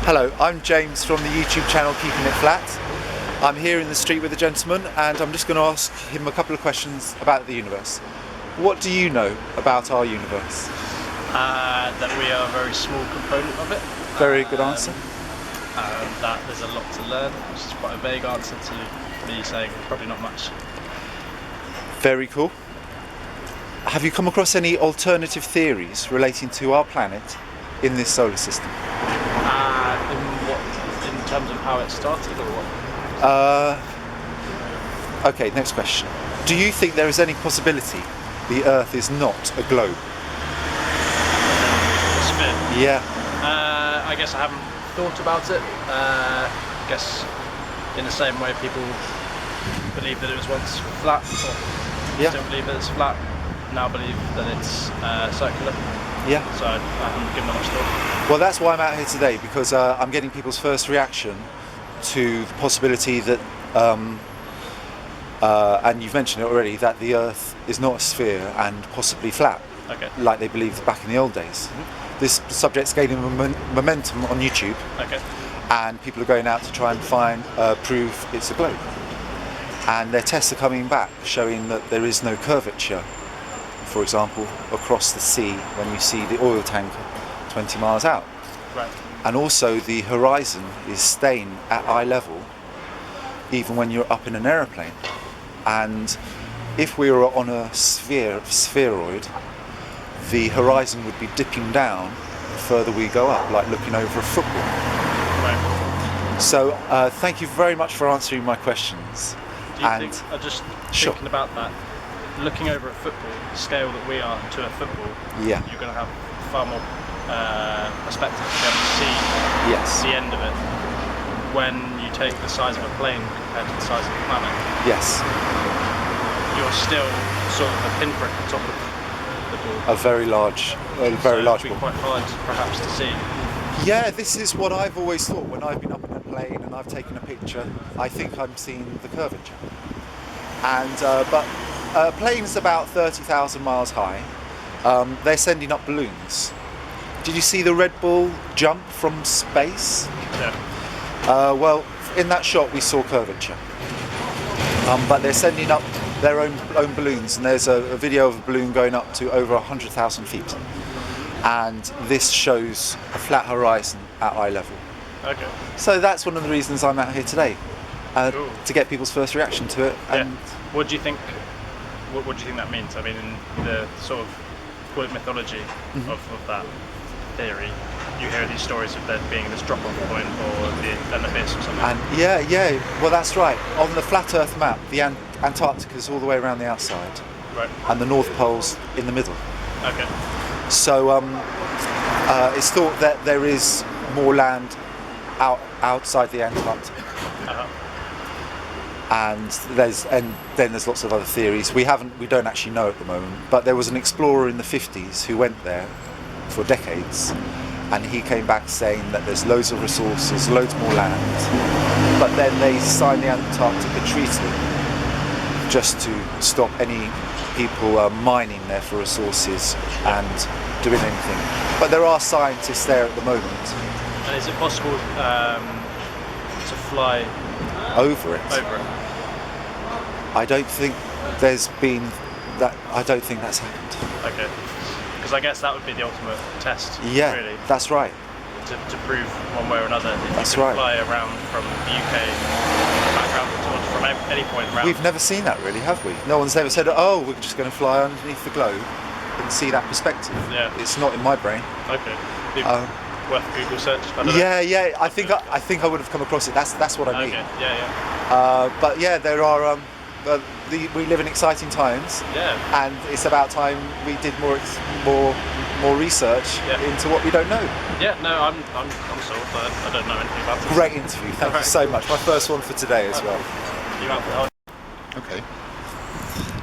Hello, I'm James from the YouTube channel Keepin It Flat. I'm here in the street with a gentleman and I'm just going to ask him a couple of questions about the universe. What do you know about our universe? That we are a very small component of it. Very good answer. That there's a lot to learn, which is quite a vague answer to me saying probably not much. Very cool. Have you come across any alternative theories relating to our planet in this solar system? In terms of how it started or what? Okay, next question. Do you think there is any possibility the Earth is not a globe? A spin? Yeah. I guess I haven't thought about it. I guess in the same way people believe that it was once flat, or still believe that it's flat, now believe that it's circular. Yeah. So I haven't given it much thought. Well, that's why I'm out here today, because I'm getting people's first reaction to the possibility that, and you've mentioned it already, that the Earth is not a sphere and possibly flat, like they believed back in the old days. Mm-hmm. This subject's gaining momentum on YouTube, and people are going out to try and find proof it's a globe. And their tests are coming back showing that there is no curvature. For example, across the sea when you see the oil tanker 20 miles out. Right. And also the horizon is staying at eye level even when you're up in an aeroplane. And if we were on a spheroid, the horizon would be dipping down the further we go up, like looking over a football. Right. So thank you very much for answering my questions. Do you think, just Sure. thinking about that, looking over a football, the scale that we are to a football, Yeah. you're going to have far more perspective to be able to see the end of it. When you take the size of a plane compared to the size of the planet, Yes. you're still sort of a pinprick on top of the ball. A very large It'd be ball. quite hard perhaps to see. Yeah, this is what I've always thought when I've been up in a plane and I've taken a picture. I think I'm seeing the curvature. And but a plane's about 30,000 miles high. They're sending up balloons. Did you see the Red Bull jump from space? Yeah. Well, in that shot we saw curvature. But they're sending up their own balloons, and there's a video of a balloon going up to over 100,000 feet. And this shows a flat horizon at eye level. Okay. So that's one of the reasons I'm out here today, Cool. to get people's first reaction to it. And What do you think? What do you think that means? I mean, in the sort of call it mythology of that theory, you hear these stories of there being this drop-off point or an abyss or something. And yeah, well that's right. On the flat Earth map, the Antarctica's all the way around the outside, right, and the North Pole's in the middle. Okay. So it's thought that there is more land outside the Antarctic. And then there's lots of other theories. We don't actually know at the moment. But there was an explorer in the 50s who went there for decades, and he came back saying that there's loads of resources, loads more land. But then they signed the Antarctica Treaty just to stop any people mining there for resources and doing anything. But there are scientists there at the moment. And is it possible to fly over it? I don't think there's been that. I don't think that's happened. Okay. Because I guess that would be the ultimate test. Yeah, really, that's right. to prove one way or another if That's you can right. fly around from the UK, background from any point around. We've never seen that really, have we? No one's ever said, "Oh, we're just going to fly underneath the globe and see that perspective." Yeah. It's not in my brain. Okay. Worth a Google search. I don't know. Yeah. I think I would have come across it. That's what I mean. Okay. Yeah. But yeah, there are. We live in exciting times. Yeah. And it's about time we did more research into what we don't know. Yeah. No, I'm sold, but I don't know anything about it. Great interview. Thank you so much. My first one for today as well. You out for the Okay.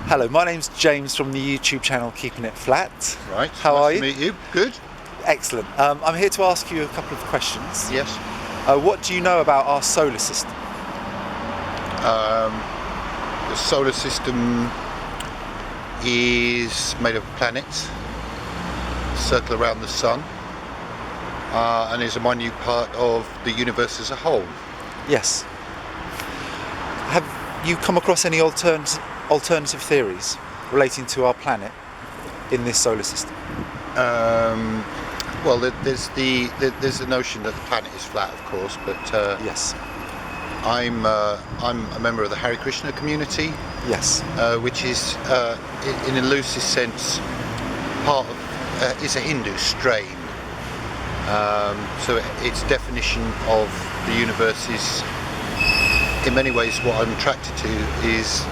Hello, my name's James from the YouTube channel Keepin It Flat. Right. How are nice you? to meet you. Good. Excellent. I'm here to ask you a couple of questions. Yes. What do you know about our solar system? The solar system is made of planets, circle around the sun, and is a minute part of the universe as a whole. Yes. Have you come across any alternative theories relating to our planet in this solar system? Well, there's the notion that the planet is flat, of course, but Yes. I'm a member of the Hare Krishna community, Yes. which is, in a loosest sense, part of is a Hindu strain. So its definition of the universe is, in many ways, what I'm attracted to is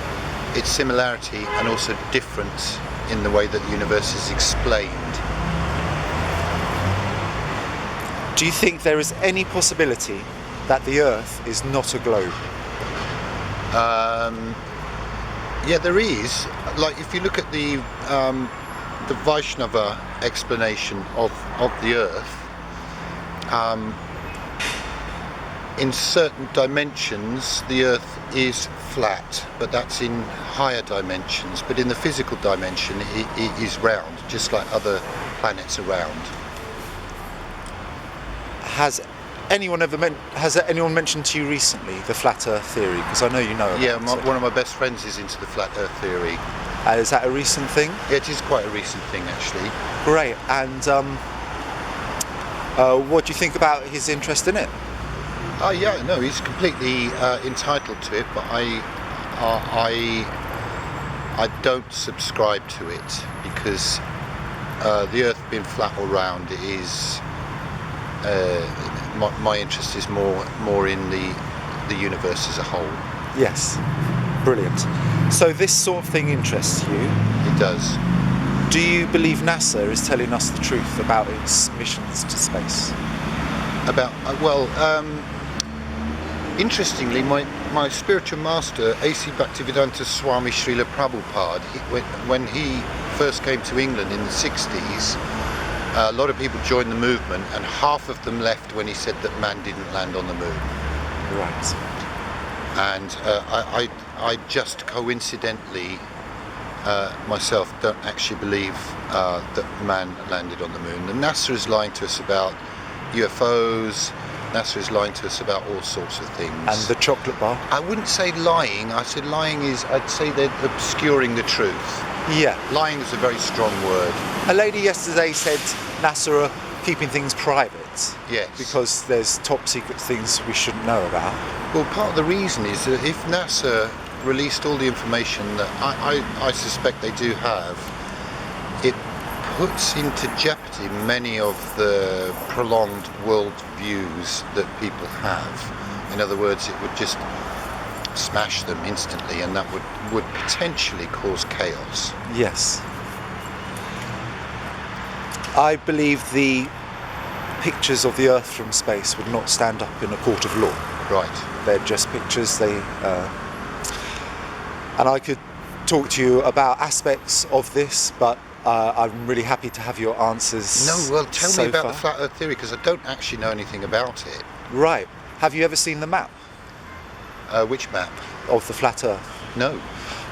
its similarity and also difference in the way that the universe is explained. Do you think there is any possibility that the Earth is not a globe? Yeah, there is. Like, if you look at the Vaishnava explanation of the Earth, in certain dimensions the Earth is flat, but that's in higher dimensions. But in the physical dimension, it is round, just like other planets are round. Has anyone mentioned to you recently the flat Earth theory? Because I know you know about Yeah, it. one of my best friends is into the flat Earth theory. Is that a recent thing? Yeah, it is quite a recent thing, actually. Great. And what do you think about his interest in it? Oh yeah, no, he's completely entitled to it, but I don't subscribe to it because the Earth being flat or round is my interest is more in the universe as a whole. Yes. Brilliant. So this sort of thing interests you. It does. Do you believe NASA is telling us the truth about its missions to space? About interestingly, my spiritual master, A.C. Bhaktivedanta Swami Srila Prabhupada, when he first came to England in the 60s, a lot of people joined the movement, and half of them left when he said that man didn't land on the moon. Right. And I just coincidentally myself don't actually believe that man landed on the moon. And NASA is lying to us about UFOs. NASA is lying to us about all sorts of things. And the chocolate bar? I wouldn't say lying. I'd say they're obscuring the truth. Yeah. Lying is a very strong word. A lady yesterday said NASA are keeping things private. Yes. Because there's top secret things we shouldn't know about. Well, part of the reason is that if NASA released all the information that I suspect they do have, it puts into jeopardy many of the prolonged world views that people have. In other words, it would just smash them instantly, and that would potentially cause chaos. Yes. I believe the pictures of the Earth from space would not stand up in a court of law. Right. They're just pictures. And I could talk to you about aspects of this, but I'm really happy to have your answers. No, well, tell so me about far. the flat Earth theory, because I don't actually know anything about it. Right. Have you ever seen the map Which map? of the flat Earth? No.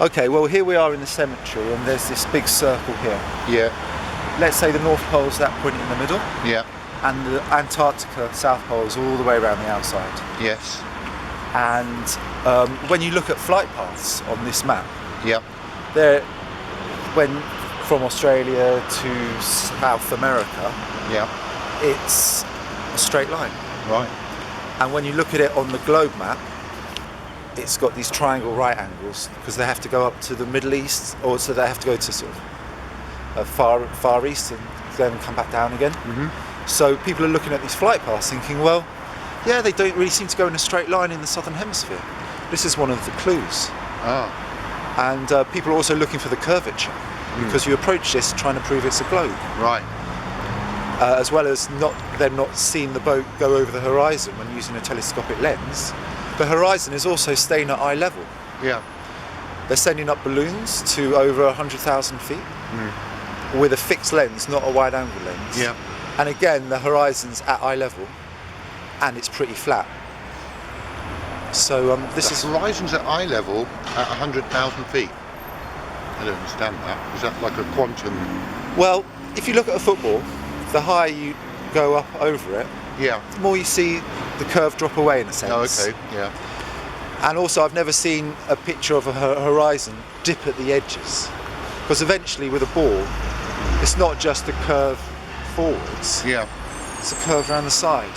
Okay, well here we are in the cemetery, and there's this big circle here. Yeah. Let's say the North Pole's that point in the middle, Yeah. and the Antarctica, South Pole is all the way around the outside. Yes. And when you look at flight paths on this map, Yeah. when from Australia to South America, Yeah. it's a straight line. Right. And when you look at it on the globe map, it's got these triangle right angles because they have to go up to the Middle East, or so they have to go to sort of far east and then come back down again. Mm-hmm. So people are looking at these flight paths thinking, well, yeah, they don't really seem to go in a straight line in the southern hemisphere. This is one of the clues. Ah. And people are also looking for the curvature because you approach this trying to prove it's a globe, Right. as well as them not seeing the boat go over the horizon when using a telescopic lens. The horizon is also staying at eye level. Yeah. They're sending up balloons to over 100,000 feet with a fixed lens, not a wide angle lens. Yeah. And again, the horizon's at eye level and it's pretty flat. So this The is horizon's at eye level at 100,000 feet. I don't understand that. Is that like a quantum? well, if you look at a football, the higher you go up over it, Yeah. the more you see the curve drop away in a sense. Oh, okay. Yeah. And also, I've never seen a picture of a horizon dip at the edges, because eventually with a ball, it's not just a curve forwards, Yeah. it's a curve around the side.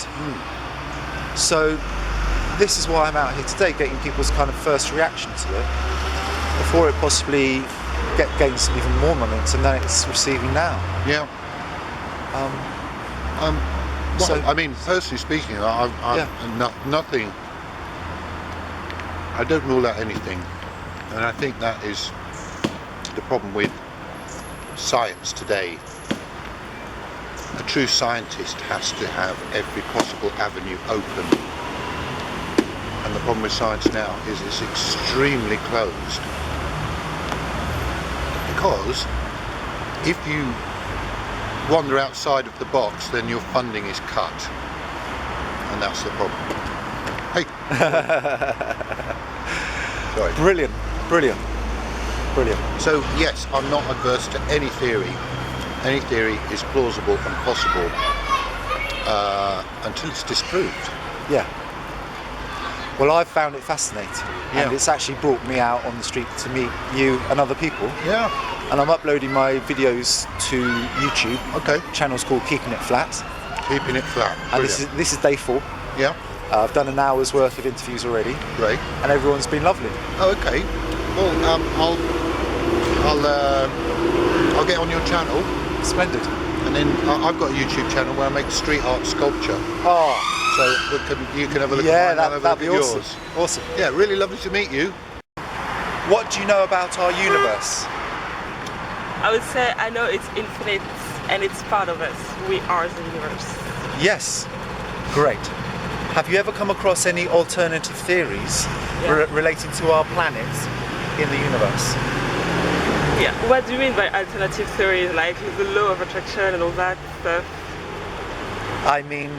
So this is why I'm out here today, getting people's kind of first reaction to it before it possibly gains some even more momentum than it's receiving now. Yeah. Well, So- I mean, personally speaking, nothing. I don't rule out anything, and I think that is the problem with science today. A true scientist has to have every possible avenue open, and the problem with science now is it's extremely closed. Because if you wander outside of the box, then your funding is cut, and that's the problem. Hey. Sorry. Brilliant. So yes, I'm not adverse to any theory. Any theory is plausible and possible until it's disproved. Yeah. Well, I've found it fascinating, and Yeah. it's actually brought me out on the street to meet you and other people. Yeah. And I'm uploading my videos to YouTube. Okay. Channel's called Keepin It Flat, Keeping it flat. and Brilliant. this is day 4. Yeah. I've done an hour's worth of interviews already, Great. and everyone's been lovely. Oh, okay. Well, I'll get on your channel, Splendid. and then I've got a YouTube channel where I make street art sculpture. Oh, So you can have a look yeah, at mine, I'll have a that'd be look at awesome. yours. Awesome. Yeah, really lovely to meet you. What do you know about our universe? I would say I know it's infinite and it's part of us. We are the universe. Yes. Great. Have you ever come across any alternative theories Yeah. relating to our planet in the universe? Yeah. What do you mean by alternative theories? Like the law of attraction and all that stuff? I mean,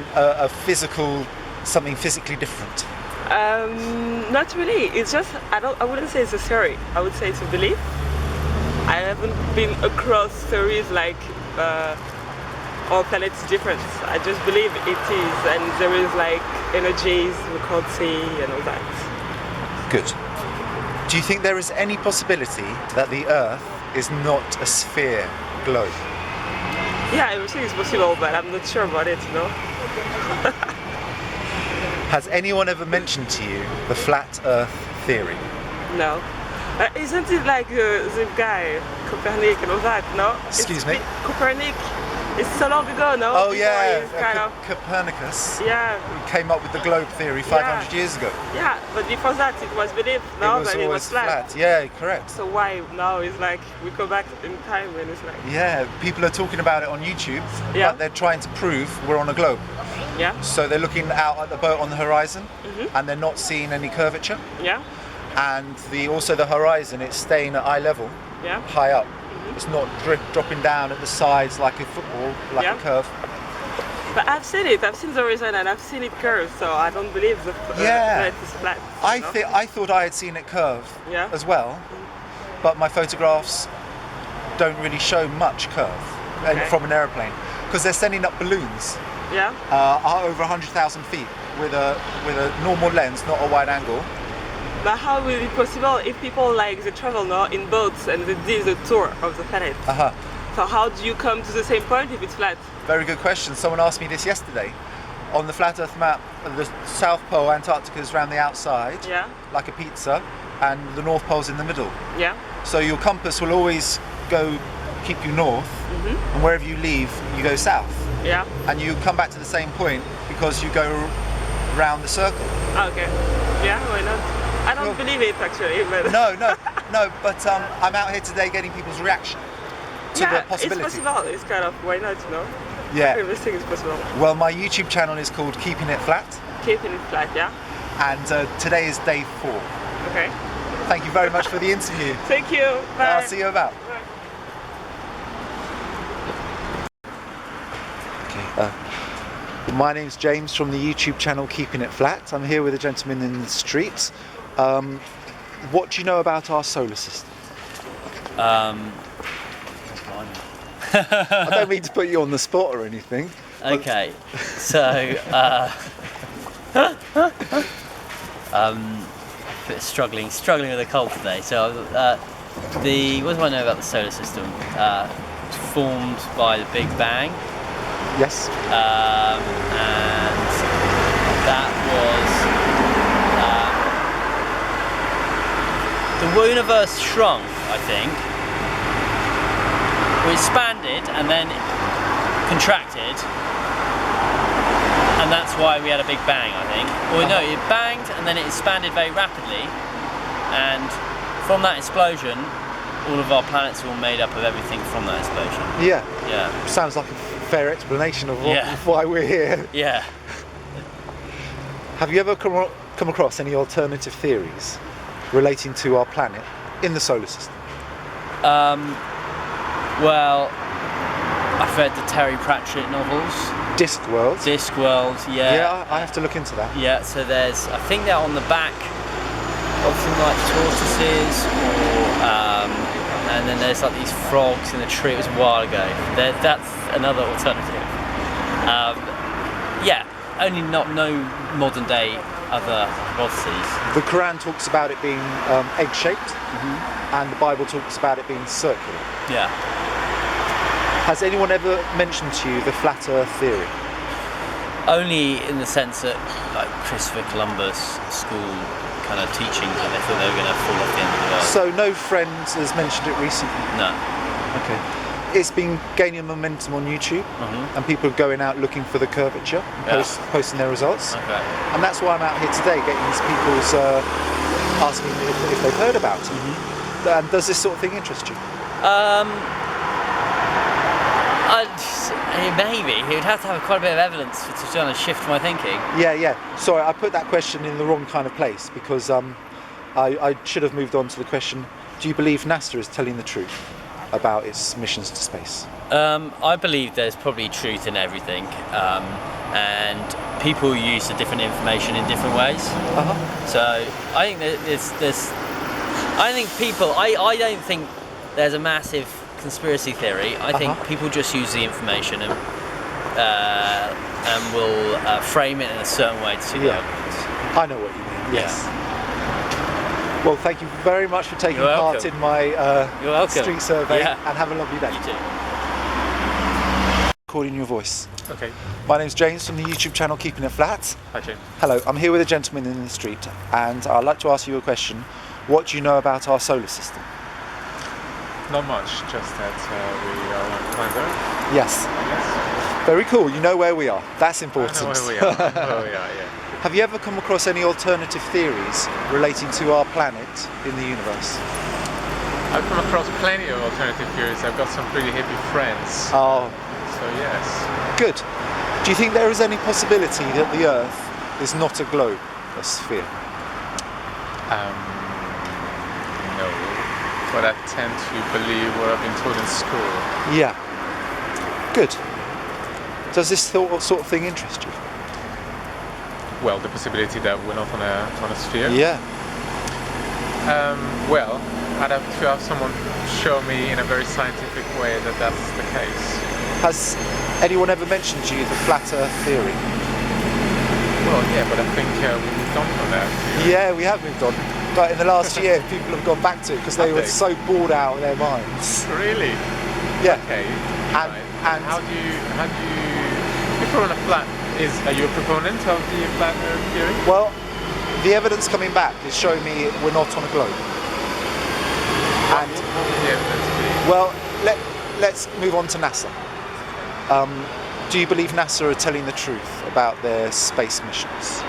something physically different. Not really. It's just I wouldn't say it's a theory. I would say it's a belief. I haven't been across theories like our planet's different. I just believe it is, and there is like energies we can't see and all that. Good. Do you think there is any possibility that the Earth is not a sphere globe? Yeah, everything is possible, but I'm not sure about it, you know? Has anyone ever mentioned to you the flat Earth theory? No. Isn't it like the guy, Copernic and all that, no? Excuse me? Copernic. It's so long ago, no? Oh Before yeah, he's kind of, Copernicus. yeah, Who came up with the globe theory 500 years ago. yeah, but before that it was believed, no? It was That it always was flat. Yeah, correct. So why now it's like we go back in time and it's like, Yeah, people are talking about it on YouTube, Yeah. but they're trying to prove we're on a globe. yeah, So they're looking out at the boat on the horizon, and they're not seeing any curvature. yeah, And also the horizon, it's staying at eye level, yeah. high up. It's not dropping down at the sides like a football, like Yeah. a curve. But I've seen it. I've seen the horizon and I've seen it curve. So I don't believe the Yeah. planet is flat. you know? I thought I had seen it curve Yeah. as well, but my photographs don't really show much curve Okay. from an airplane because they're sending up balloons Yeah. over 100,000 feet with a normal lens, not a wide angle. But how will it be possible if people like they travel now in boats and they do the tour of the planet? Uh-huh. So how do you come to the same point if it's flat? Very good question. Someone asked me this yesterday. On the flat Earth map, the South Pole, Antarctica is around the outside, Yeah. like a pizza, and the North Pole's in the middle. Yeah. So your compass will always keep you north, and wherever you leave, you go south. Yeah. And you come back to the same point because you go round the circle. Okay. Yeah. Why not? I don't Well- believe it actually, but No, but I'm out here today getting people's reaction to yeah, the possibility. it's possible. It's kind of why not, you know? Yeah. Everything is possible. Well, my YouTube channel is called Keepin It Flat, Keeping it flat, yeah. and today is day 4. Okay. Thank you very much for the interview. Thank you. Bye. I'll see you about. Okay. My name's James from the YouTube channel Keepin It Flat. I'm here with a gentleman in the street. What do you know about our solar system? Blimey. I don't mean to put you on the spot or anything, Okay, so bit struggling with a cold today. So what do I know about the solar system? It's formed by the Big Bang, Yes. and that was the universe shrunk, I think. We expanded and then contracted, and that's why we had a big bang, I think. Or no, it banged and then it expanded very rapidly, and from that explosion, all of our planets are all made up of everything from that explosion. Yeah. Yeah. Sounds like a fair explanation of Yeah. why we're here. Yeah. Have you ever come across any alternative theories relating to our planet in the solar system? Well, I've read the Terry Pratchett novels. Discworld? Discworld, yeah. Yeah, I have to look into that. Yeah, so there's, I think they're on the back of some like tortoises, or, and then there's like these frogs in a tree. It was a while ago. That's another alternative. Yeah, only no modern day other hypotheses. The Quran talks about it being egg-shaped, and the Bible talks about it being circular. Yeah. Has anyone ever mentioned to you the flat Earth theory? Only in the sense that, like, Christopher Columbus school kind of teachings, that they thought they were going to fall off the end of the world. So no friend has mentioned it recently? No. Okay. It's been gaining momentum on YouTube, and people are going out looking for the curvature, and posting their results. Okay. And that's why I'm out here today, getting these people's asking if they've heard about it. And does this sort of thing interest you? Maybe. He would have to have quite a bit of evidence to try to shift my thinking. Yeah. Sorry, I put that question in the wrong kind of place, because I should have moved on to the question, do you believe NASA is telling the truth about its missions to space? I believe there's probably truth in everything, and people use the different information in different ways. So I think that I don't think there's a massive conspiracy theory. I think people just use the information and will frame it in a certain way to suit their audience. I know what you mean. Yes. Well, thank you very much for taking part in my street survey, and have a lovely day. You too. Recording your voice. Okay. My name's James from the YouTube channel Keepin It Flat. Hi, James. Hello, I'm here with a gentleman in the street, and I'd like to ask you a question. What do you know about our solar system? Not much, just that we are on planet Earth. Yes. I guess. Very cool. You know where we are. That's important. I know where we are. Oh, yeah. Have you ever come across any alternative theories relating to our planet in the universe? I've come across plenty of alternative theories. I've got some pretty hippie friends. Oh. So yes. Good. Do you think there is any possibility that the Earth is not a globe, a sphere? No. But I tend to believe what I've been taught in school. Yeah. Good. Does this sort of thing interest you? Well, the possibility that we're not on a sphere. Yeah. Well, I'd have to have someone show me in a very scientific way that that's the case. Has anyone ever mentioned to you the flat Earth theory? Well, yeah, but I think we've moved on from that. Yeah, we have moved on. But in the last year, people have gone back to it because they were so bored out of their minds. Really? Yeah. Okay. And how do you if you're on a flat, are you a proponent of the flat Earth theory? Well, the evidence coming back is showing me we're not on a globe. And what would the evidence be? well, let's move on to NASA. Do you believe NASA are telling the truth about their space missions?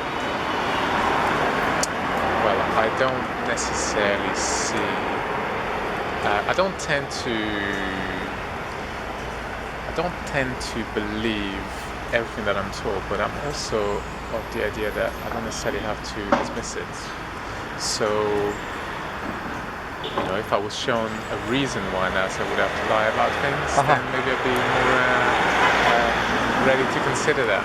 Well, I don't necessarily see. I don't tend to believe everything that I'm told, but I'm also of the idea that I don't necessarily have to dismiss it. So, if I was shown a reason why NASA would have to lie about things, then maybe I'd be more ready to consider that.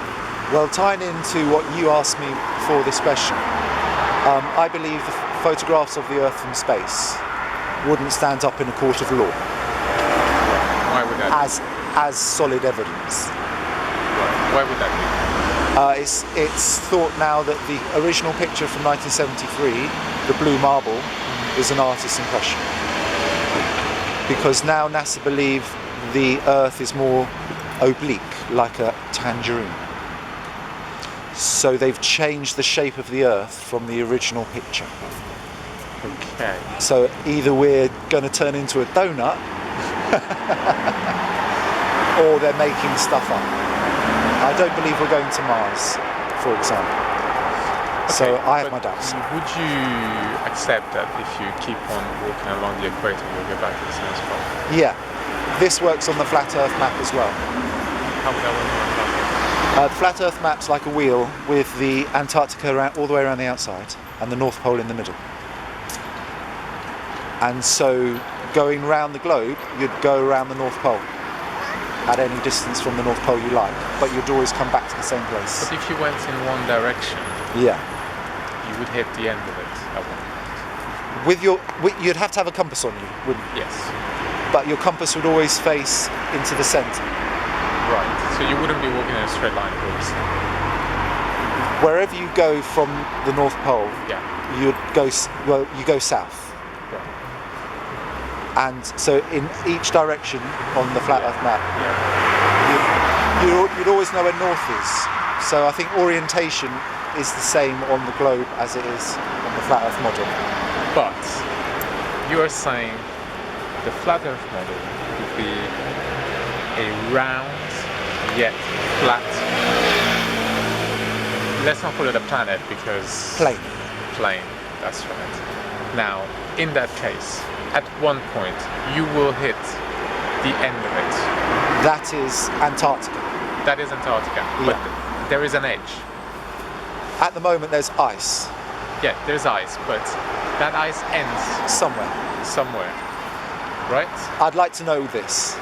Well, tying into what you asked me for this question, I believe the photographs of the Earth from space wouldn't stand up in a court of law. Why would that? As solid evidence. Right. Why would that be? It's thought now that the original picture from 1973, the blue marble, is an artist's impression. Because now NASA believe the Earth is more oblique, like a tangerine. So they've changed the shape of the Earth from the original picture. Okay. So either we're going to turn into a donut, or they're making stuff up. I don't believe we're going to Mars, for example. So Okay, I have but my doubts. Would you accept that if you keep on walking along the equator, you'll get back to the same spot? Yeah, this works on the flat Earth map as well. How would that work? The flat Earth map's like a wheel with the Antarctica all the way around the outside and the North Pole in the middle. And so going round the globe, you'd go around the North Pole at any distance from the North Pole you like, but you'd always come back to the same place. But if you went in one direction, Yeah. you would hit the end of it at one point. You'd have to have a compass on you, wouldn't you? Yes. But your compass would always face into the centre. Right. So you wouldn't be walking in a straight line, obviously. Wherever you go from the North Pole, Yeah. you go south. Right. And so in each direction on the flat Earth map, Yeah. you'd always know where north is. So I think orientation is the same on the globe as it is on the flat Earth model. But you are saying the flat Earth model would be a round yet flat. Let's not call it a planet because plane. That's right. Now, in that case, at one point you will hit the end of it. That is Antarctica. That is Antarctica. Yeah. But there is an edge. At the moment there's ice Yeah, there's ice, but that ice ends somewhere, right? I'd like to know this.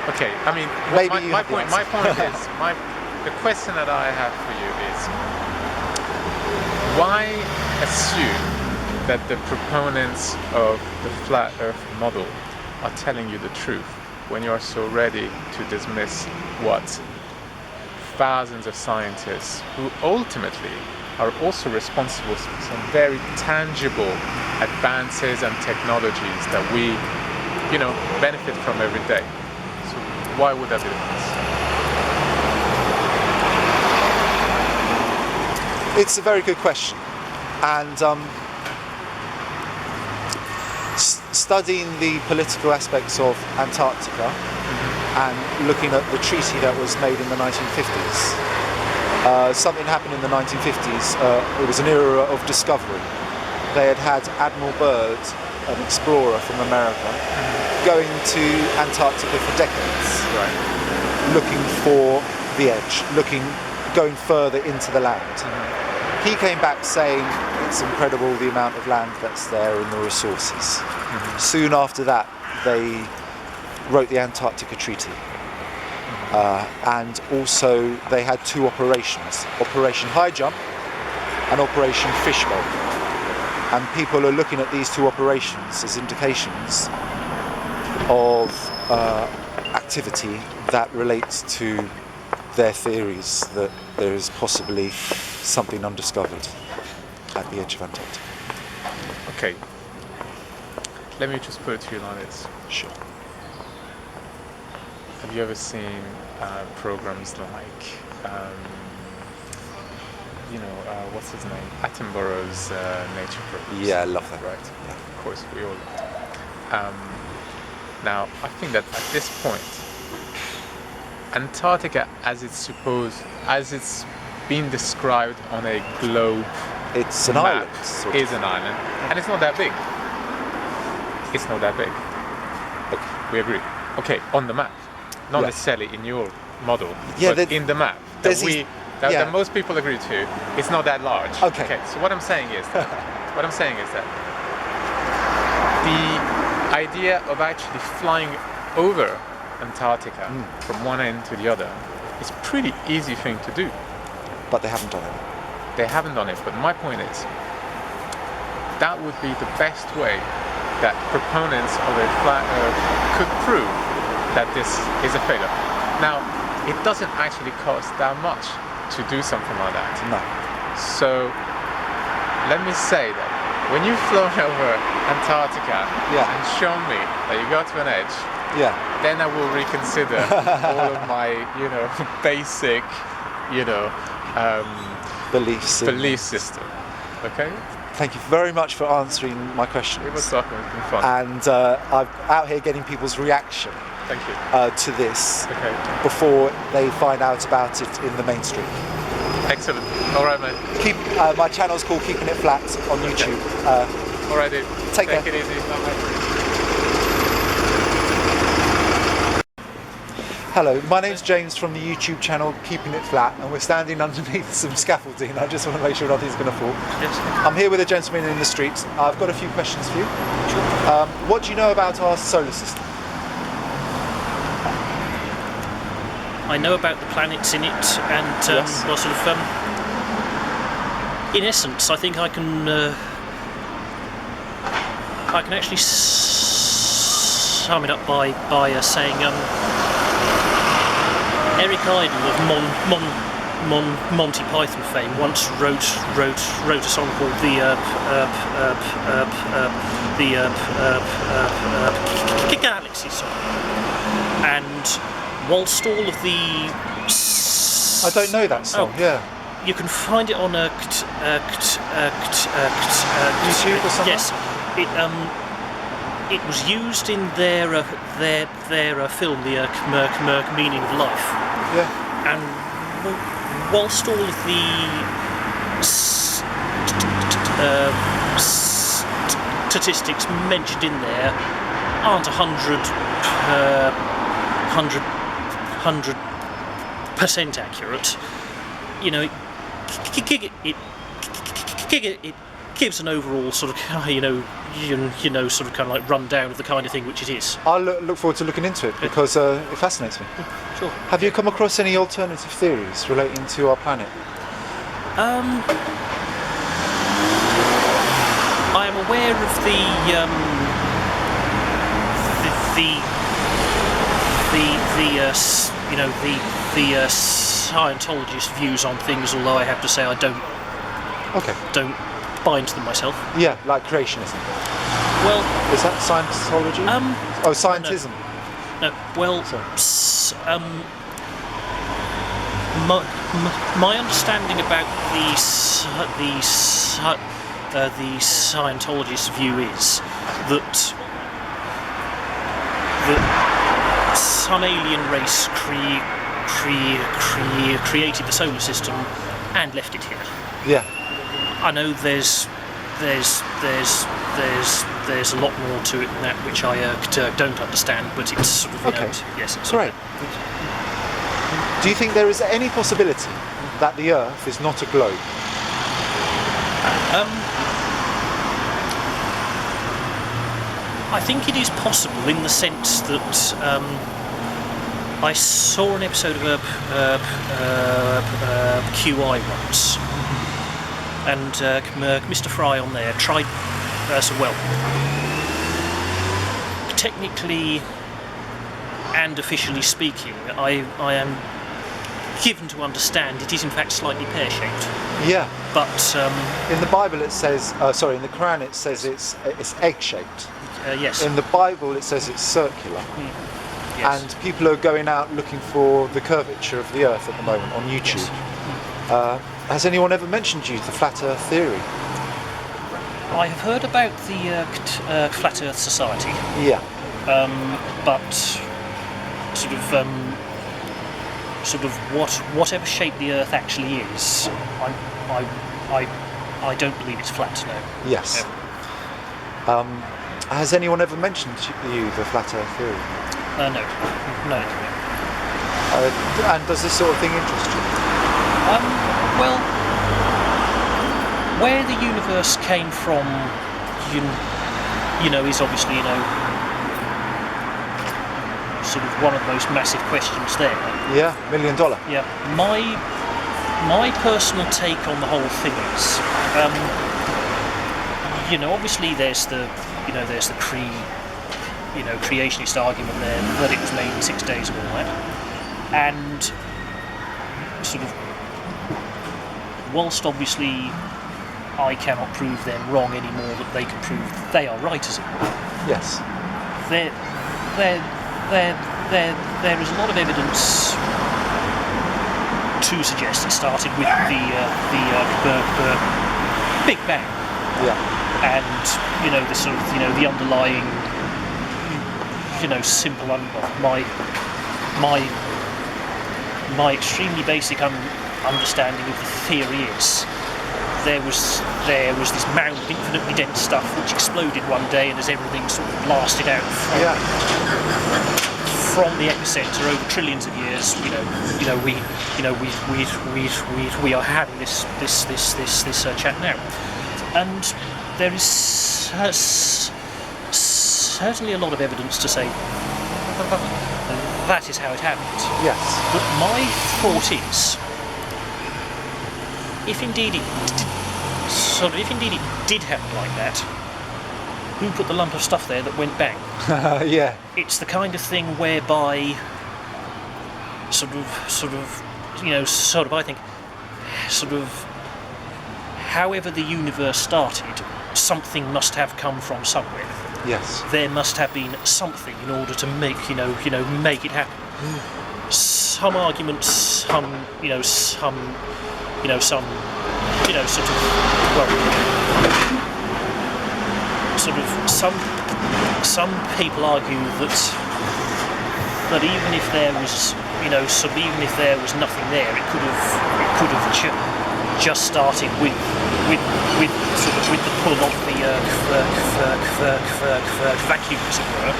Okay, I mean, Maybe you my have the point. answer. My point is, the question that I have for you is, why assume that the proponents of the flat Earth model are telling you the truth when you are so ready to dismiss what thousands of scientists who ultimately are also responsible for some very tangible advances and technologies that we, benefit from every day. So why would that be the case? It's a very good question, and studying the political aspects of Antarctica and looking at the treaty that was made in the 1950s. Something happened in the 1950s. It was an era of discovery. They had Admiral Byrd, an explorer from America, going to Antarctica for decades, Right. looking for the edge, going further into the land. He came back saying it's incredible the amount of land that's there and the resources. Soon after that, they wrote the Antarctica Treaty. And also they had two operations, Operation High Jump and Operation Fishbowl. And people are looking at these two operations as indications of activity that relates to their theories that there is possibly something undiscovered at the edge of Antarctica. Okay. Let me just put it to you like this. Sure. Have you ever seen programs like, what's his name? Attenborough's nature programs? Yeah, I love that. Right. Yeah. Of course, we all love it. Now, I think that at this point, Antarctica, as it's been described on a globe It's an map, island. sort of. is an island, and it's not that big. It's not that big. Okay. We agree. Okay, on the map, not Yeah. necessarily in your model, Yeah, but in the map that there's that most people agree to, it's not that large. Okay. So what I'm saying is that the idea of actually flying over Antarctica from one end to the other is a pretty easy thing to do. But they haven't done it. They haven't done it, but my point is that would be the best way that proponents of a flat Earth could prove that this is a failure. Now, it doesn't actually cost that much to do something like that. No. So let me say that when you've flown over Antarctica and shown me that you got to an edge, then I will reconsider all of my, basic, belief system. Okay? Thank you very much for answering my questions. It was welcome. It's been fun. And I'm out here getting people's reaction Thank you. to this Okay. before they find out about it in the mainstream. Excellent. All right, man. My channel's called Keepin It Flat on YouTube. All right, dude. Take care. It easy. Bye-bye. Hello, my name's James from the YouTube channel Keepin It Flat, and we're standing underneath some scaffolding. I just want to make sure nothing's going to fall. Yes. I'm here with a gentleman in the street. I've got a few questions for you. Sure. What do you know about our solar system? I know about the planets in it, and Yes. well, sort of, in essence, I think I can actually sum it up by saying Eric Idle of Monty Python fame once wrote a song called the Galaxy song, and whilst all of the I don't know that song. you can find it on YouTube or something? Yes, it was used in their film, The Meaning of Life. Yeah. And whilst all of the statistics mentioned in there aren't 100% accurate, it gives an overall sort of sort of kind of like rundown of the kind of thing which it is. I'll look forward to looking into it because it fascinates me. Sure. Have you come across any alternative theories relating to our planet? I am aware of the Scientologist views on things, although I have to say I don't buy into them myself. Yeah, like creationism. Well, is that Scientology? Scientism. No. Well, my understanding about the Scientologist view is that some alien race created the solar system and left it here. Yeah. I know there's a lot more to it than that which I don't understand, but it's sort of yes, it's great. Do you think there is any possibility that the Earth is not a globe? I think it is possible in the sense that I saw an episode of QI once, and Mr. Fry on there tried technically and officially speaking, I am given to understand it is in fact slightly pear-shaped. Yeah. But in the Bible it says, in the Quran it says it's egg-shaped. Yes. In the Bible it says it's circular. Yes. And people are going out looking for the curvature of the Earth at the moment on YouTube. Yes. Has anyone ever mentioned to you the Flat Earth theory? I have heard about the Flat Earth Society. Yeah. But sort of whatever shape the Earth actually is, I don't believe it's flat. No. Yes. Has anyone ever mentioned to you the Flat Earth theory? No. And does this sort of thing interest you? Well, where the universe came from, is obviously, sort of one of the most massive questions there. Yeah, $1 million. Yeah. My personal take on the whole thing is, obviously there's the creationist argument there that it was made in 6 days and all that. and sort of, whilst obviously I cannot prove them wrong any more than they can prove they are right as it were, Yes. there is a lot of evidence to suggest it started with the Big Bang, Yeah. and the sort of the underlying simple my extremely basic understanding of the theory is there was this mound of infinitely dense stuff which exploded one day, and as everything sort of blasted out from the epicenter over trillions of years, we are having this chat now, and there is certainly a lot of evidence to say that is how it happened. Yes. But my thought is, if indeed it did happen like that, who put the lump of stuff there that went bang? Yeah. It's the kind of thing whereby I think however the universe started, something must have come from somewhere. Yes. There must have been something in order to make make it happen. Some arguments, some some people argue that even if there was even if there was nothing there, it could have just started with the pull of the vacuum, as it were,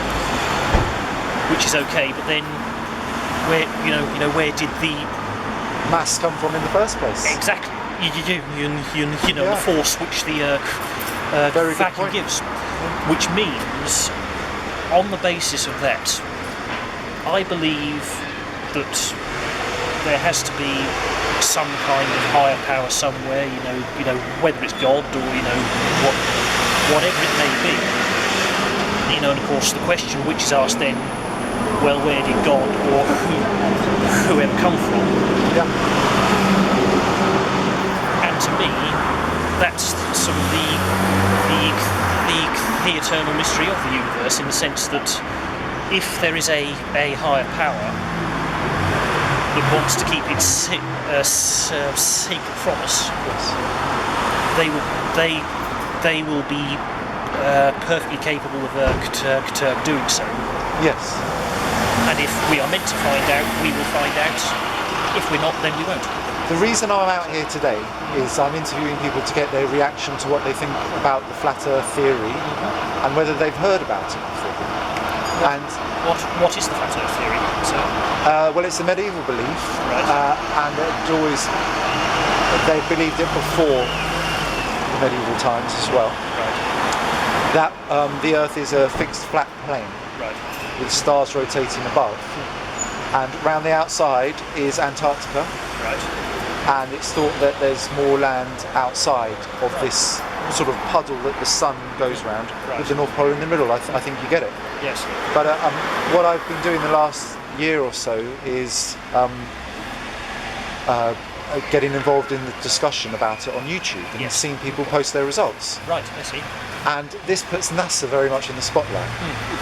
which is okay. But then, where did the mass come from in the first place? Exactly. The force which the vacuum gives, which means, on the basis of that, I believe that there has to be some kind of higher power somewhere, whether it's God or whatever it may be. And of course the question which is asked then, well, where did God or whoever come from? Yeah. And to me, that's sort of the eternal mystery of the universe, in the sense that if there is a higher power that wants to keep its secret from us, they will be perfectly capable of doing so. Yes. And if we are meant to find out, we will find out. If we're not, then we won't. The reason I'm out here today is I'm interviewing people to get their reaction to what they think about the flat Earth theory and whether they've heard about it before. And what is the flat Earth theory? So, well, it's a medieval belief, right. And they believed it before the medieval times as well. Right. That the Earth is a fixed flat plane, Right. with stars rotating above, and round the outside is Antarctica. Right. And it's thought that there's more land outside of this sort of puddle that the sun goes round, with the North Pole in the middle. I think you get it. Yes. But what I've been doing the last year or so is getting involved in the discussion about it on YouTube and seeing people post their results. Right, I see. And this puts NASA very much in the spotlight.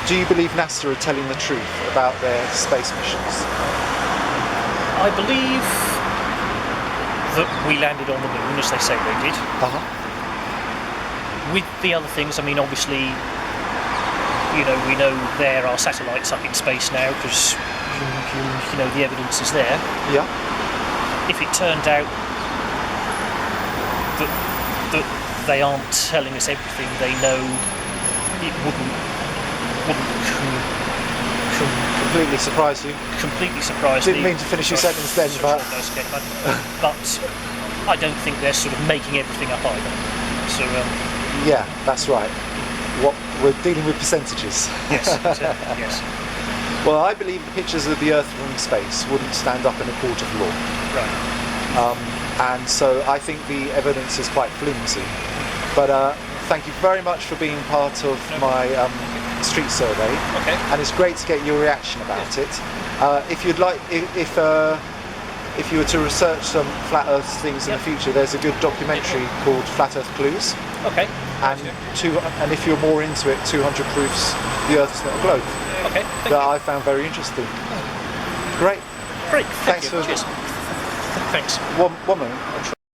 Do you believe NASA are telling the truth about their space missions? I believe that we landed on the moon, as they say they did. With the other things, I mean, obviously, we know there are satellites up in space now, because the evidence is there. Yeah. If it turned out that they aren't telling us everything they know, it wouldn't Completely surprised you. completely surprise Didn't me. mean to finish your sentence then, but but I don't think they're sort of making everything up either. So yeah, that's right. What we're dealing with percentages. yes, yes, Well, I believe the pictures of the Earth from space wouldn't stand up in a court of law. right. And so I think the evidence is quite flimsy. But thank you very much for being part of my street survey. Okay. And it's great to get your reaction about it. If you'd like, if you were to research some flat Earth things in the future, there's a good documentary called Flat Earth Clues. Okay. And if you're more into it, 200 proofs the Earth is not a globe. Okay. That I found very interesting. Great. Great. Thanks you. for. Cheers. Thanks. One moment.